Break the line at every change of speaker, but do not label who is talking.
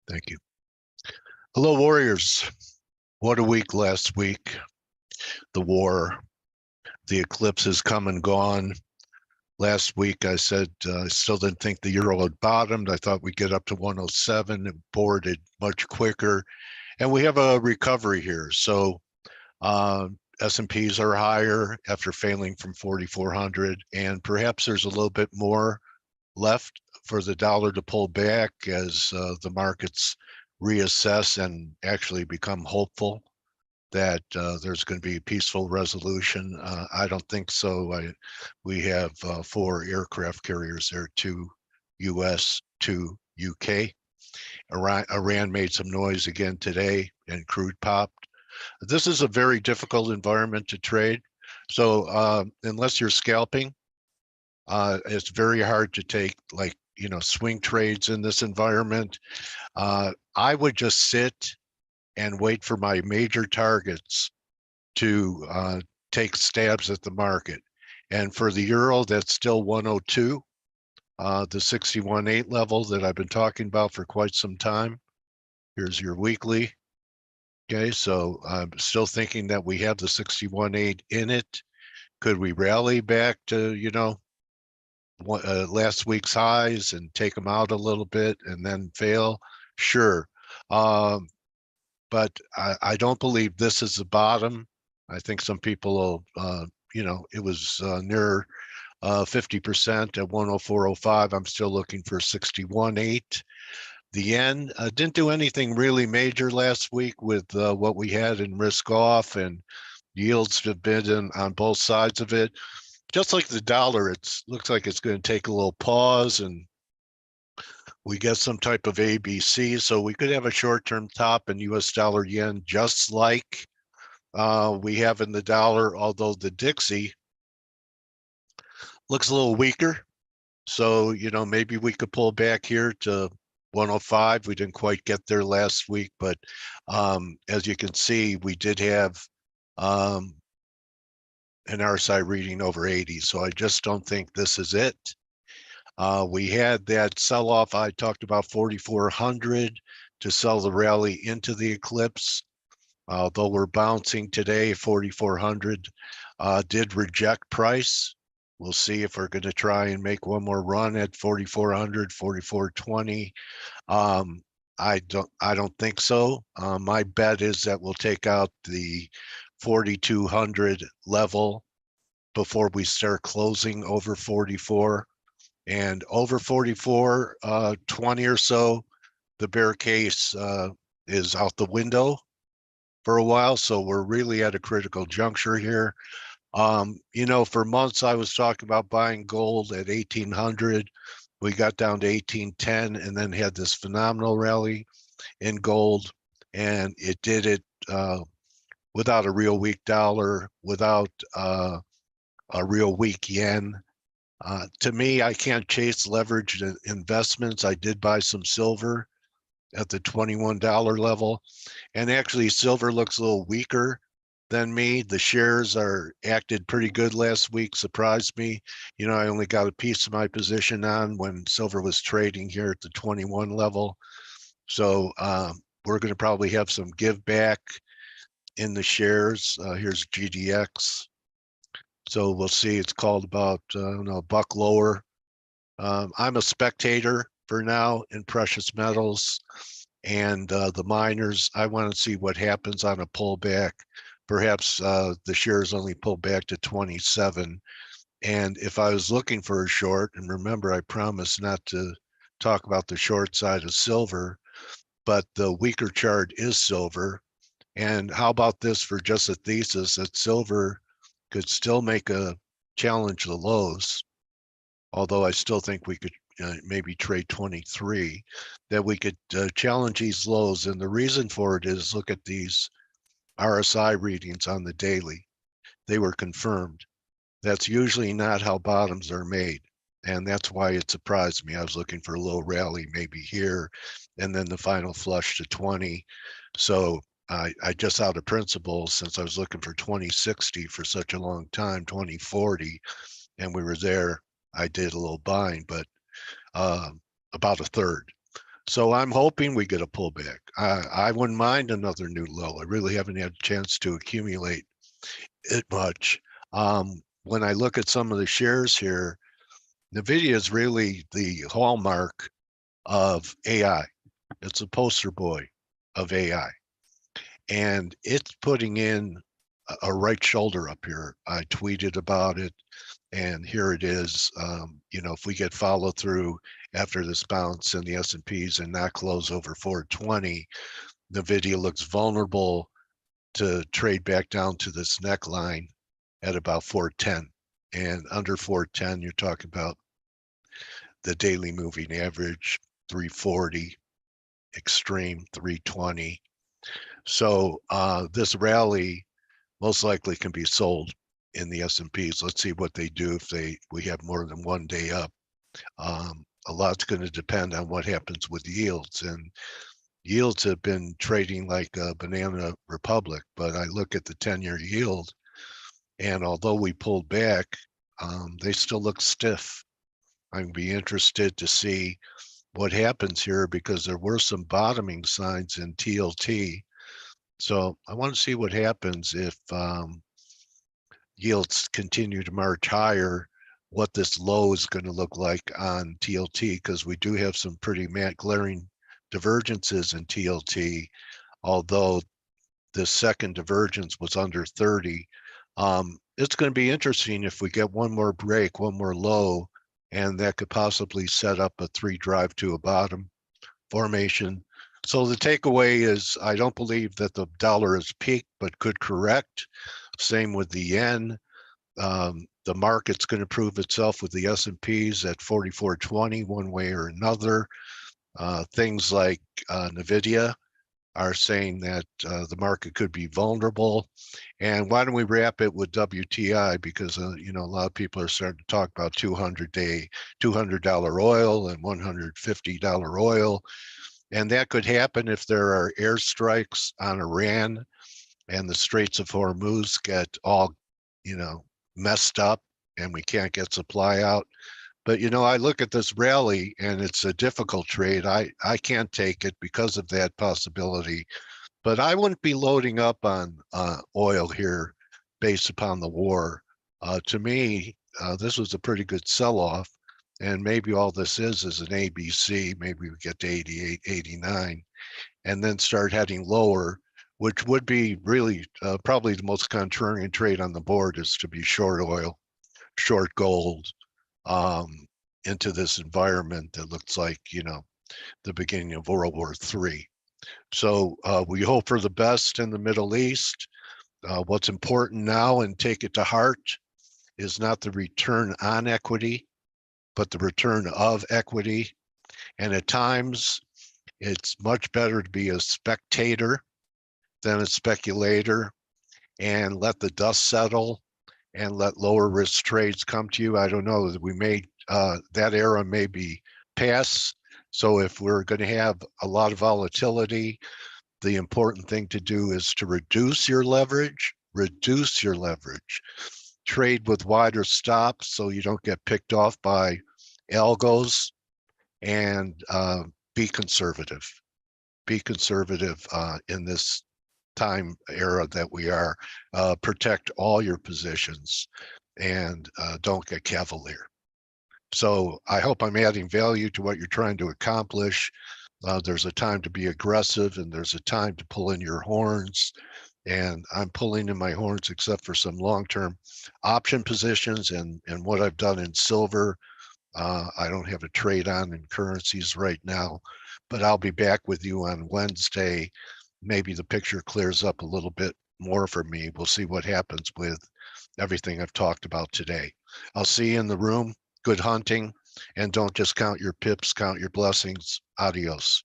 Thank you. Hello, Warriors. What a week last week. The war, the eclipse has come and gone. Last week, I said I still didn't think the euro had bottomed. I thought we'd get up to 107. It boarded much quicker. And we have a recovery here. So S&Ps are higher after failing from 4,400. And perhaps there's a little bit more left for the dollar to pull back as the markets reassess and actually become hopeful that there's going to be a peaceful resolution. I don't think so. We have 4 aircraft carriers there, 2 US, 2 UK. Iran made some noise again today and crude popped. This is a very difficult environment to trade. So unless you're scalping, it's very hard to take swing trades in this environment. I would just sit and wait for my major targets to take stabs at the market. And for the euro, that's still 102, the 61.8 level that I've been talking about for quite some time. Here's your weekly. Okay, so I'm still thinking that we have the 61.8 in it. Could we rally back to, last week's highs and take them out a little bit and then fail? Sure. But I don't believe this is the bottom. I think some people will, it was near 50% at 104.05. I'm still looking for 61.8. The yen didn't do anything really major last week with what we had in risk off, and yields have been on both sides of it. Just like the dollar, it looks like it's going to take a little pause and we get some type of ABC. So we could have a short-term top in US dollar yen, just like we have in the dollar, although the Dixie looks a little weaker. So, maybe we could pull back here to 105. We didn't quite get there last week, but as you can see, we did have an RSI reading over 80. So I just don't think this is it. We had that sell-off. I talked about 4,400 to sell the rally into the eclipse. Although we're bouncing today, 4,400 did reject price. We'll see if we're going to try and make one more run at 4,400, 4,420. I don't think so. My bet is that we'll take out the 4,200 level before we start closing over 44. And over 44, 20 or so, the bear case is out the window for a while. So we're really at a critical juncture here. For months I was talking about buying gold at 1,800. We got down to 1,810 and then had this phenomenal rally in gold. And it did it without a real weak dollar, without a real weak yen. To me, I can't chase leveraged investments. I did buy some silver at the $21 level. And actually, silver looks a little weaker than me. The shares are acted pretty good last week, surprised me. I only got a piece of my position on when silver was trading here at the 21 level. So we're going to probably have some give back in the shares. Here's GDX. So we'll see. It's called about a buck lower. I'm a spectator for now in precious metals and the miners. I want to see what happens on a pullback. Perhaps the shares only pull back to 27. And if I was looking for a short, and remember, I promised not to talk about the short side of silver, but the weaker chart is silver. And how about this for just a thesis that silver could still make a challenge the lows, although I still think we could maybe trade 23, that we could challenge these lows. And the reason for it is, look at these RSI readings on the daily. They were confirmed. That's usually not how bottoms are made. And that's why it surprised me. I was looking for a little rally maybe here, and then the final flush to 20. So I just out of principle, since I was looking for 2060 for such a long time, 2040, and we were there, I did a little buying, but about a third. So I'm hoping we get a pullback. I wouldn't mind another new low. I really haven't had a chance to accumulate it much. When I look at some of the shares here, NVIDIA is really the hallmark of AI. It's a poster boy of AI. And it's putting in a right shoulder up here. I tweeted about it, and here it is. If we get follow through after this bounce in the S&Ps and not close over 420, NVIDIA looks vulnerable to trade back down to this neckline at about 410. And under 410, you're talking about the daily moving average, 340, extreme 320. So this rally most likely can be sold in the S&Ps. Let's see what they do if we have more than one day up. A lot's going to depend on what happens with yields, and yields have been trading like a banana republic. But I look at the 10-year yield, and although we pulled back, they still look stiff. I'm going to be interested to see what happens here because there were some bottoming signs in TLT. So I want to see what happens if yields continue to march higher, what this low is going to look like on TLT, because we do have some pretty glaring divergences in TLT, although the second divergence was under 30. It's going to be interesting if we get one more break, one more low, and that could possibly set up a 3 drive to a bottom formation. So the takeaway is I don't believe that the dollar has peaked, but could correct. Same with the yen. The market's going to prove itself with the S&Ps at 44.20 one way or another. Things like NVIDIA are saying that the market could be vulnerable. And why don't we wrap it with WTI? Because, a lot of people are starting to talk about $200 oil and $150 oil. And that could happen if there are airstrikes on Iran and the Straits of Hormuz get all, messed up and we can't get supply out. But, I look at this rally and it's a difficult trade. I can't take it because of that possibility. But I wouldn't be loading up on oil here based upon the war. To me, this was a pretty good sell-off. And maybe all this is an ABC. Maybe we get to 88, 89, and then start heading lower, which would be really probably the most contrarian trade on the board is to be short oil, short gold, into this environment that looks like, the beginning of World War III. So we hope for the best in the Middle East. What's important now, and take it to heart, is not the return on equity, but the return of equity. And at times, it's much better to be a spectator than a speculator and let the dust settle and let lower risk trades come to you. I don't know that we may, that era may be past. So if we're going to have a lot of volatility, the important thing to do is to reduce your leverage, trade with wider stops so you don't get picked off by algos, and be conservative. Be conservative in this time era that we are. Protect all your positions and don't get cavalier. So I hope I'm adding value to what you're trying to accomplish. There's a time to be aggressive and there's a time to pull in your horns. And I'm pulling in my horns except for some long-term option positions and what I've done in silver. I don't have a trade on in currencies right now, but I'll be back with you on Wednesday. Maybe the picture clears up a little bit more for me. We'll see what happens with everything I've talked about today. I'll see you in the room. Good hunting, and don't just count your pips, count your blessings. Adios.